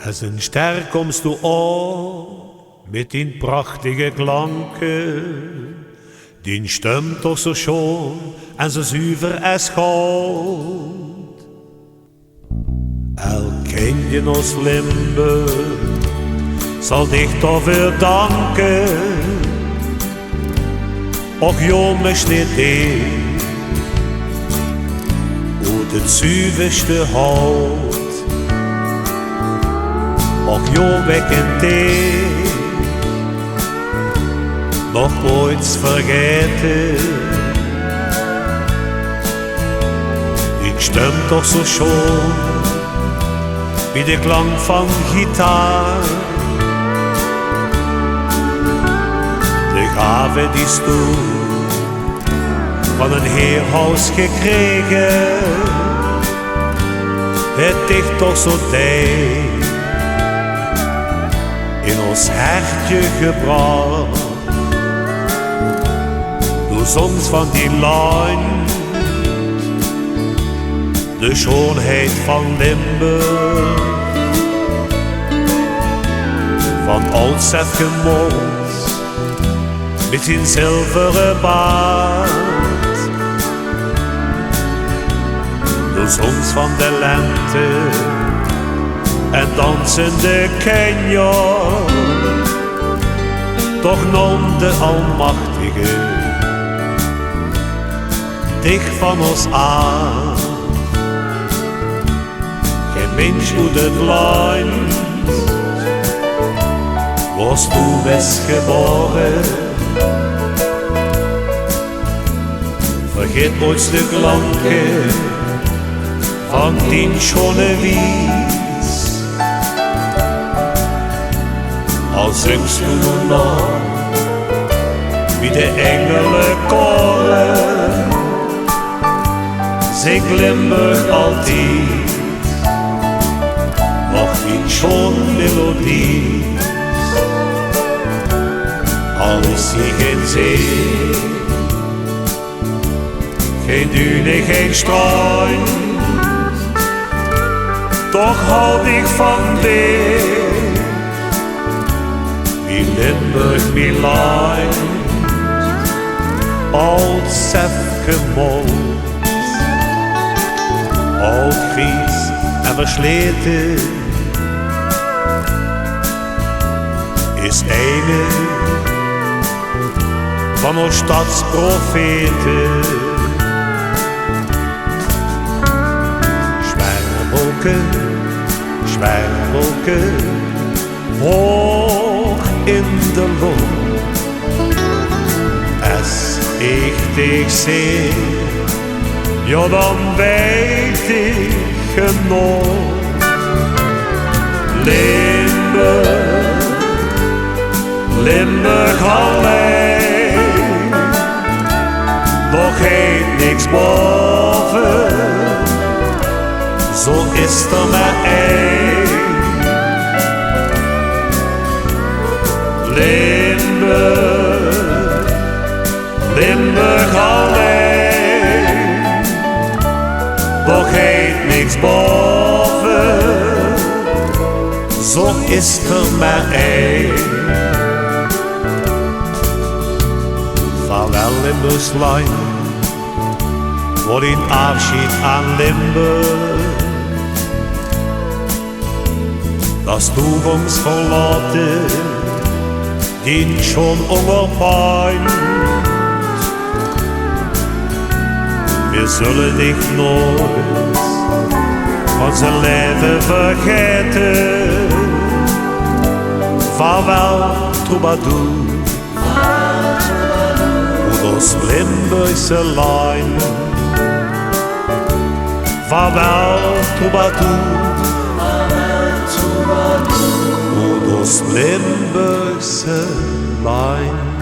Als een ster kommst du op mit den prachtige Klanken. Die stimmt doch so schon en so zuiver als goud. Elk in ons Limburg zal dich dafür danken. Och jongens niet ik, hoe het zuiverste hout. Och jo wekkend ik, nog ooit vergeten. Ik stem toch zo schon wie de klank van gitaar. De gave die stoel van een heerhuis gekregen. Het dicht toch zo dicht in ons hartje gebracht. Door songs van die lijn, de schoonheid van Limburg, van oudsef gemolst met zijn zilveren baard. De songs van de lente en dansende Kenya, toch nam de Almachtige dicht van ons aan. Geen mens hoe het lijnt, was toen best geboren. Vergeet nooit de klanken van die schone wies. Al zingst du nog wie de engelen koren, zingt Limburg altijd nog die schoon melodie. Al is hier geen zee, geen dune, geen struin, toch houd ik van dit, wie Limburg me lijnt, oud sef gemolst, oud gries en versleten, is ene van ons stadsprofeten. Zwerwolken, zwerwolken, hoog in de lucht. Als ik dich zie, ja dan weet ik genoeg. Limburg, Limburg alleen, doch heet niks boven, zo is er maar één. Limburg, Limburg alleen, doch heet niks boven, zo is er maar één. Vaarwel Limburgslijn, wordt in afschied aan Limburg. Das toekomst verlaten, die schon ongepeint. Wir zullen dich nooit van zijn leven vergeten. Vaarwel, troubadour, ons Limburgse lijn. Vaarwel, troubadour, ons Limburgse lijn.